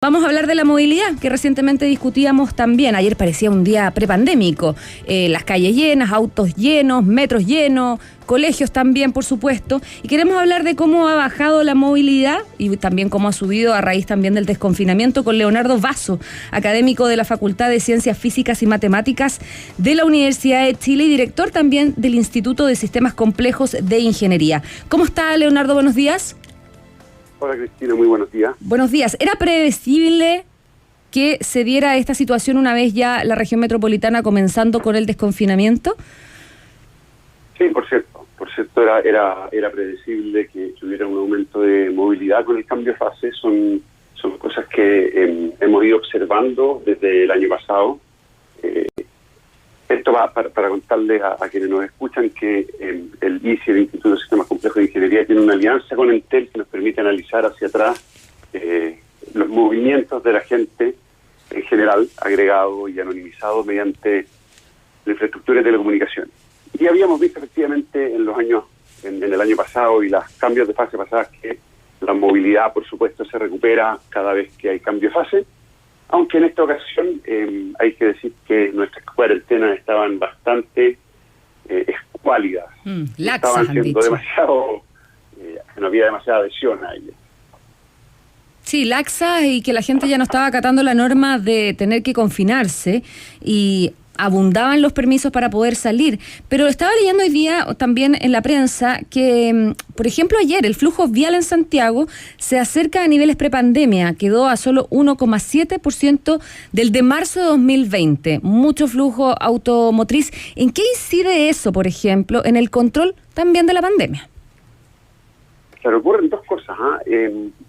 Vamos a hablar de la movilidad, que recientemente discutíamos también. Ayer parecía un día prepandémico. Las calles llenas, autos llenos, metros llenos, colegios también, por supuesto. Y queremos hablar de cómo ha bajado la movilidad y también cómo ha subido a raíz también del desconfinamiento con Leonardo Vaso, académico de la Facultad de Ciencias Físicas y Matemáticas de la Universidad de Chile y director también del Instituto de Sistemas Complejos de Ingeniería. ¿Cómo está, Leonardo? Buenos días. Hola Cristina, muy buenos días. Buenos días. ¿Era previsible que se diera esta situación una vez ya la región metropolitana comenzando con el desconfinamiento? Sí, por cierto, era predecible que hubiera un aumento de movilidad con el cambio de fase. Son cosas que hemos ido observando desde el año pasado. Esto va para contarles a quienes nos escuchan que el ISI, el Instituto de Sistemas Complejos de Ingeniería, tiene una alianza con Entel que nos permite analizar hacia atrás los movimientos de la gente en general, agregado y anonimizado mediante la infraestructura de telecomunicaciones. Y habíamos visto efectivamente en el año pasado y los cambios de fase pasadas que la movilidad, por supuesto, se recupera cada vez que hay cambio de fase. Aunque en esta ocasión hay que decir que nuestras cuarentenas estaban bastante escuálidas. Laxas, estaban siendo demasiado, no había demasiada adhesión a ellas. Sí, laxas, y que la gente ya no estaba acatando la norma de tener que confinarse y abundaban los permisos para poder salir. Pero estaba leyendo hoy día también en la prensa que, por ejemplo, ayer el flujo vial en Santiago se acerca a niveles prepandemia, quedó a solo 1,7% del de marzo de 2020. Mucho flujo automotriz. ¿En qué incide eso, por ejemplo, en el control también de la pandemia? Claro, ocurren dos cosas.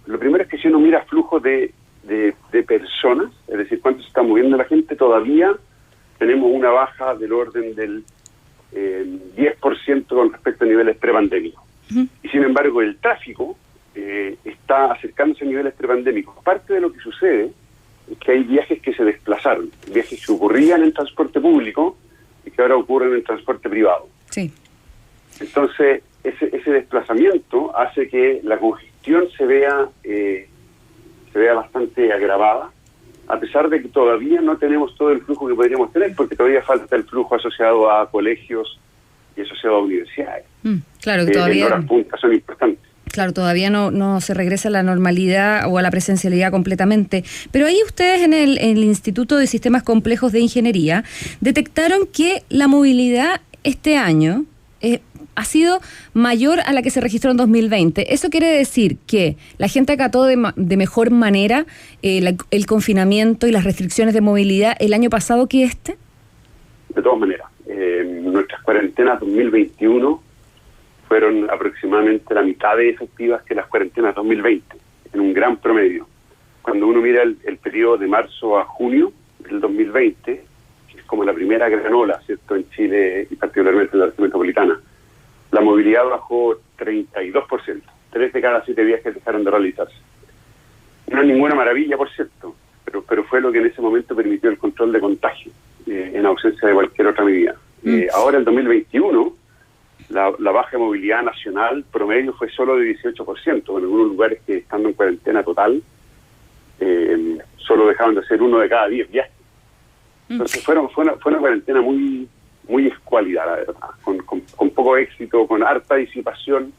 Lo primero es que si uno mira flujo de personas, es decir, cuánto se está moviendo la gente, todavía tenemos una baja del orden del 10% con respecto a niveles prepandémicos. Uh-huh. Y sin embargo, el tráfico está acercándose a niveles prepandémicos. Parte de lo que sucede es que hay viajes que se desplazaron, viajes que ocurrían en transporte público y que ahora ocurren en transporte privado. Sí. Entonces, ese desplazamiento hace que la congestión se vea bastante agravada, a pesar de que todavía no tenemos todo el flujo que podríamos tener, porque todavía falta el flujo asociado a colegios y asociado a universidades. Claro que todavía en horas puntas son importantes. Claro, todavía no se regresa a la normalidad o a la presencialidad completamente. Pero ahí ustedes en el Instituto de Sistemas Complejos de Ingeniería detectaron que la movilidad este año ha sido mayor a la que se registró en 2020. ¿Eso quiere decir que la gente acató de mejor manera el confinamiento y las restricciones de movilidad el año pasado que este? De todas maneras. Nuestras cuarentenas 2021 fueron aproximadamente la mitad de efectivas que las cuarentenas 2020, en un gran promedio. Cuando uno mira el periodo de marzo a junio del 2020, que es como la primera gran ola, ¿cierto?, en Chile y particularmente en la región metropolitana, la movilidad bajó 32%. 3 de cada 7 viajes dejaron de realizarse. No es ninguna maravilla, por cierto, pero fue lo que en ese momento permitió el control de contagio, en ausencia de cualquier otra medida. Ahora, en 2021, la baja de movilidad nacional promedio fue solo de 18%, en algunos lugares que, estando en cuarentena total, solo dejaban de hacer 1 de cada 10 viajes. Entonces fue una cuarentena muy escuálida, la verdad, con poco éxito, con harta disipación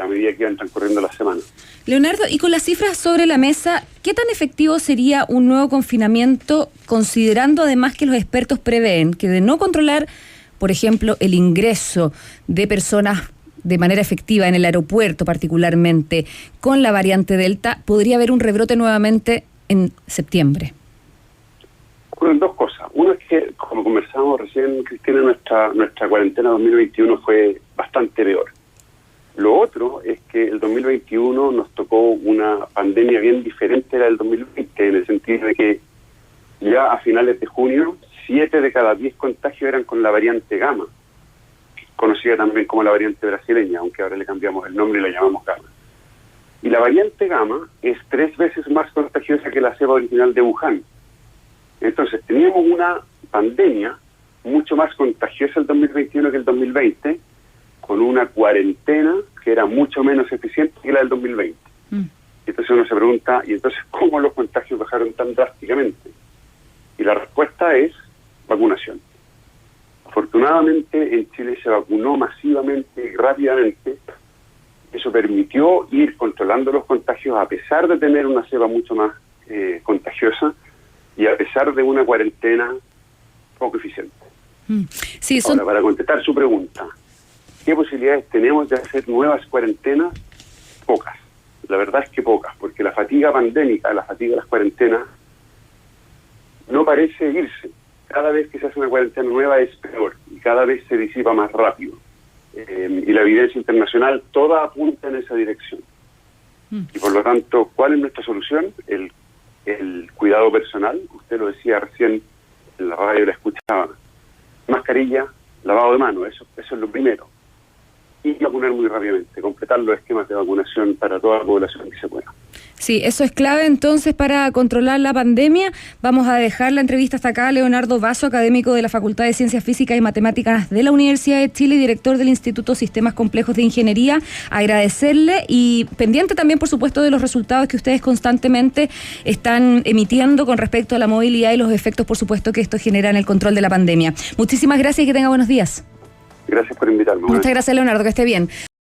a medida que iban transcurriendo las semanas. Leonardo, y con las cifras sobre la mesa, ¿qué tan efectivo sería un nuevo confinamiento, considerando además que los expertos prevén que de no controlar, por ejemplo, el ingreso de personas de manera efectiva en el aeropuerto particularmente, con la variante Delta, podría haber un rebrote nuevamente en septiembre? Ocurren dos cosas. Uno es que, como conversábamos recién, Cristina, nuestra cuarentena 2021 fue bastante peor. Lo otro es que el 2021 nos tocó una pandemia bien diferente a la del 2020, en el sentido de que ya a finales de junio, 7 de cada 10 contagios eran con la variante Gamma, conocida también como la variante brasileña, aunque ahora le cambiamos el nombre y la llamamos Gamma. Y la variante Gamma es 3 veces más contagiosa que la cepa original de Wuhan. Entonces, teníamos una pandemia mucho más contagiosa el 2021 que el 2020, con una cuarentena que era mucho menos eficiente que la del 2020. Entonces uno se pregunta, ¿y entonces cómo los contagios bajaron tan drásticamente? Y la respuesta es vacunación. Afortunadamente en Chile se vacunó masivamente y rápidamente. Eso permitió ir controlando los contagios a pesar de tener una cepa mucho más contagiosa y a pesar de una cuarentena poco eficiente. Sí, Ahora, para contestar su pregunta, ¿qué posibilidades tenemos de hacer nuevas cuarentenas? Pocas. La verdad es que pocas, porque la fatiga pandémica, la fatiga de las cuarentenas, no parece irse. Cada vez que se hace una cuarentena nueva es peor y cada vez se disipa más rápido. Y la evidencia internacional toda apunta en esa dirección. Y por lo tanto, ¿cuál es nuestra solución? El cuidado personal. Usted lo decía recién en la radio, la escuchaba. Mascarilla, lavado de manos, eso es lo primero. Y vacunar muy rápidamente, completar los esquemas de vacunación para toda la población que se pueda. Sí, eso es clave entonces para controlar la pandemia. Vamos a dejar la entrevista hasta acá. Leonardo Basso, académico de la Facultad de Ciencias Físicas y Matemáticas de la Universidad de Chile y director del Instituto Sistemas Complejos de Ingeniería. Agradecerle y pendiente también, por supuesto, de los resultados que ustedes constantemente están emitiendo con respecto a la movilidad y los efectos, por supuesto, que esto genera en el control de la pandemia. Muchísimas gracias y que tenga buenos días. Gracias por invitarme. Muchas gracias, Leonardo, que esté bien.